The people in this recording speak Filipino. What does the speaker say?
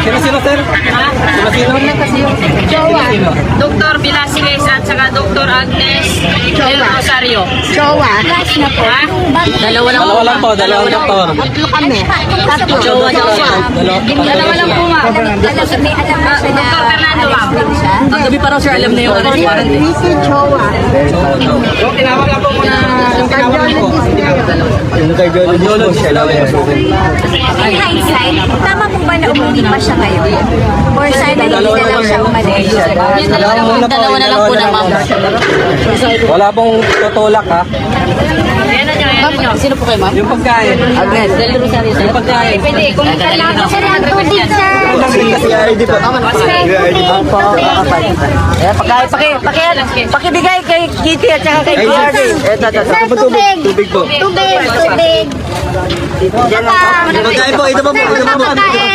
Sino, sir? Ha? Sino? Jowa. Dr. Velasquez at saka Dr. Agnes Del Rosario. Jowa. Last na po. Ha? Dalawa lang po, dalawang doktor. Tatlo kami. Tatlo. Jowa. Dalawa lang po, ma'am. Alam na siya na. Dr. Fernando, ma'am. Ang gabi pa raw sir, alam na yung ano yung warranty. Ricky Jowa. Tinawag lang po muna yung Cardiologist ngayon. Yung cardiologist po In hindsight, tama po ba na umuwi pa siya ngayon? Or sana hindi na lang siya umalis? Yung dalawa na lang po na ma'am. Wala pong tutulak ha. Ayan na nyo, ayan na nyo. Sino po kayo ma'am? Yung pagkain. Agnes, Del Rosario sir. Yung pagkain. Pwede, kung kailangan Sir, ang tubig, sir. Pakibigay kay Kitty at saka kay Clardy. Sir, tubig. Tubig po. Tubig. Pagkain po, ito pa po. Sir, pagkain.